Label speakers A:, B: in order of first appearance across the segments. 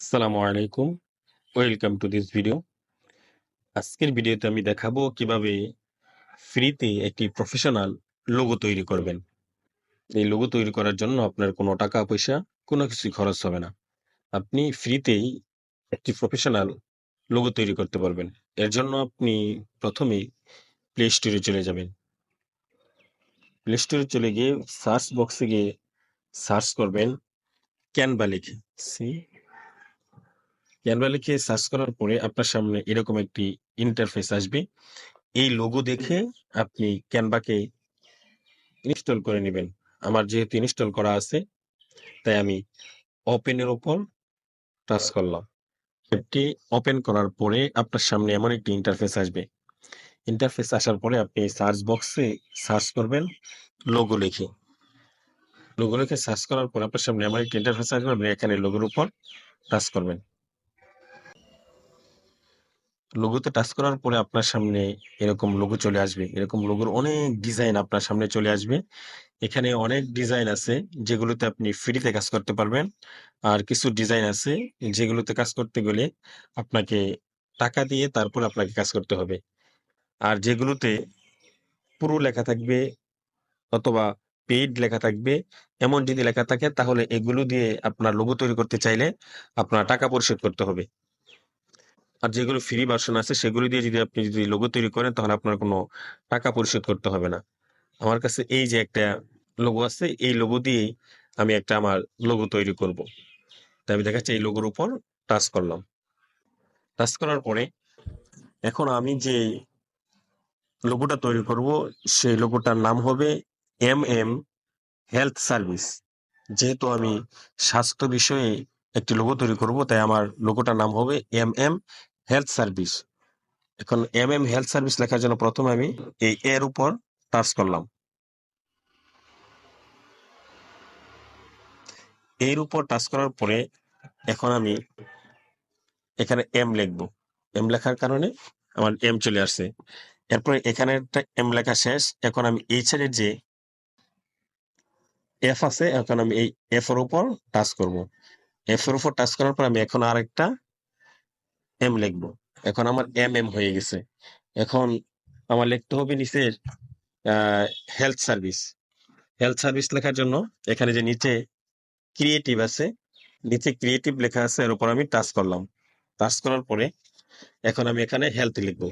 A: আসসালামু আলাইকুম। Welcome to this video. আজকের ভিডিওতে আমি দেখাবো কিভাবে ফ্রিতে একটি প্রফেশনাল লোগো তৈরি করবেন। এই লোগো তৈরি করার জন্য আপনার কোনো টাকা পয়সা কোনো কিছুই খরচ হবে না। আপনি ফ্রিতেই একটি প্রফেশনাল লোগো তৈরি করতে পারবেন। এর জন্য আপনি প্রথমেই প্লে স্টোরে চলে যাবেন। প্লে স্টোরে চলে গিয়ে সার্চ বক্সে গিয়ে সার্চ করবেন ক্যানভা লিখে। ক্যানভা লিখে সার্চ করার পরে আপনার সামনে এরকম একটি ইন্টারফেস আসবে। এই লোগো দেখে আপনি ক্যানভাকে ইনস্টল করে নেবেন। আমার যেহেতু ইনস্টল করা আছে তাই আমি ওপেনের উপর টাচ করলাম। অ্যাপটি ওপেন করার পরে আপনার সামনে এমন একটি ইন্টারফেস আসবে। ইন্টারফেস আসার পরে আপনি সার্চ বক্সে সার্চ করবেন লোগো লিখে। লোগো লিখে সার্চ করার পর আপনার সামনে এমন একটি ইন্টারফেস আসবে, আপনি এখানে লোগোর উপর টাচ করবেন। লোগোতে টাচ করার পরে আপনার সামনে এরকম লোগো চলে আসবে। এরকম লোগোর অনেক ডিজাইন আপনার সামনে চলে আসবে। এখানে অনেক ডিজাইন আছে যেগুলোতে আপনি ফ্রিতে কাজ করতে পারবেন। আর কিছু ডিজাইন আছে যেগুলোতে কাজ করতে গেলে আপনাকে টাকা দিয়ে তারপর আপনাকে কাজ করতে হবে। আর যেগুলোতে পুরো লেখা থাকবে অথবা পেইড লেখা থাকবে, এমন যদি লেখা থাকে তাহলে এগুলো দিয়ে আপনার লোগো তৈরি করতে চাইলে আপনার টাকা পরিশোধ করতে হবে। আর যেগুলো ফ্রি ভার্সন আছে সেগুলো দিয়ে যদি লোগো তৈরি করেন তাহলে আপনার কোনো টাকা পরিশোধ করতে হবে না। আমার কাছে এই যে একটা লোগো আছে, এই লোগো দিয়েই আমি একটা আমার লোগো তৈরি করব। তাই আমি দেখাচ্ছি এই লোগোর উপর টাচ করলাম। টাচ করার পরে এখন আমি যে লোগোটা তৈরি করব সেই লোগোটার নাম হবে এম হেলথ সার্ভিস। যেহেতু আমি স্বাস্থ্য বিষয়ে একটি লোগো তৈরি করব তাই আমার লোগোটার নাম হবে এম হেলথ সার্ভিস। এখন এম হেলথ সার্ভিস লেখার জন্য প্রথমে আমি এই এর উপর টাচ করলাম। এর উপর টাচ করার পরে এখন আমি এখানে এম লিখবো। এম লেখার কারণে আমার এম চলে আসছে। এরপরে এখানে একটা এম লেখা শেষ। এখন আমি এই সাইডের যে এফ আছে, এখন আমি এই এফ এর উপর টাচ করব। এফ এর উপর টাচ করার পর আমি এখন আরেকটা এম লিখবো। এখন আমার এম হয়ে গেছে। এখন আমার লিখতে হবে নিচে হেলথ সার্ভিস। হেলথ সার্ভিস লেখার জন্য এখানে যে নিচে ক্রিয়েটিভ আছে, নিচে ক্রিয়েটিভ লেখা আছে, এর উপর আমি টাচ করলাম। টাচ করার পরে এখন আমি এখানে হেলথ লিখবো।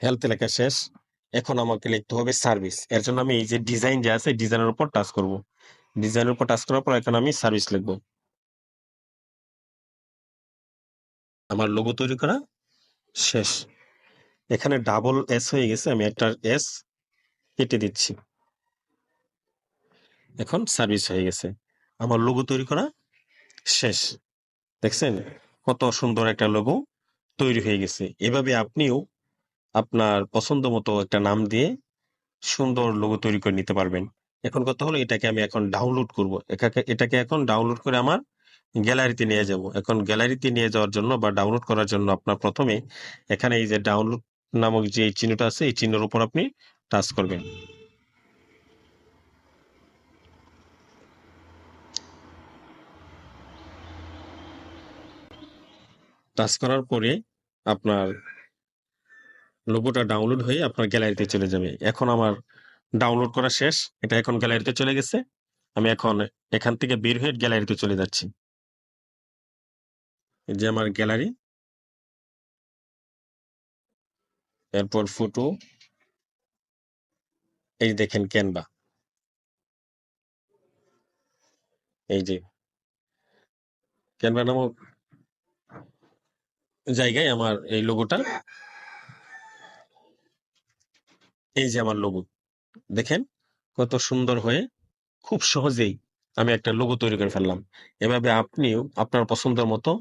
A: হেলথ লেখা শেষ। এখন আমাকে লিখতে হবে সার্ভিস। এর জন্য আমি এই যে ডিজাইন যে আছে ডিজাইনের উপর টাচ করব। ডিজাইনের উপর টাচ করার পর এখন আমি সার্ভিস লিখবো। আমার লোগো তৈরি করা শেষ। এখানে ডাবল এস হয়ে গেছে, আমি একটা এস কেটে দিচ্ছি। এখন সার্ভিস হয়ে গেছে। আমার লোগো তৈরি করা শেষ। দেখছেন কত সুন্দর একটা লোগো তৈরি হয়ে গেছে। এভাবে আপনিও আপনার পছন্দ মতো একটা নাম দিয়ে সুন্দর লোগো তৈরি করে নিতে পারবেন। এখন কথা হলো এটাকে আমি এখন ডাউনলোড করব। এটাকে এখন ডাউনলোড করে আমার গ্যালারিতে নিয়ে যাব। এখন গ্যালারিতে নিয়ে যাওয়ার জন্য বা ডাউনলোড করার জন্য আপনার প্রথমে এখানে এই যে ডাউনলোড নামক যে চিহ্নটা আছে এই চিহ্নের উপর আপনি টাচ করবেন। টাচ করার পরে আপনার লোগোটা ডাউনলোড হয়ে আপনার গ্যালারিতে চলে যাবে। এখন আমার ডাউনলোড করা শেষ। এটা এখন গ্যালারিতে চলে গেছে। আমি এখন এখান থেকে বের হয়ে গ্যালারিতে চলে যাচ্ছি। এই যে আমার গ্যালারি, এরপর ফটো, এই দেখেন ক্যানভা। এই যে ক্যানভা নামক জায়গায় আমার এই লোগোটা, এই যে আমার লোগো দেখেন কত সুন্দর হয়ে খুব সহজেই আমি একটা লোগো তৈরি করে ফেললাম। এভাবে আপনিও আপনার পছন্দের মতো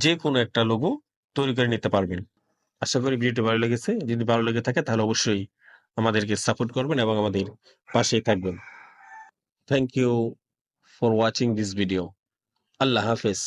A: যে কোনো একটা লোগো তৈরি করে নিতে পারবেন। আশা করি ভিডিওটি ভালো লেগেছে। যদি ভালো লেগে থাকে তাহলে অবশ্যই আমাদেরকে সাপোর্ট করবেন এবং আমাদের পাশেই থাকবেন। Thank you for watching this video. আল্লাহ হাফেজ।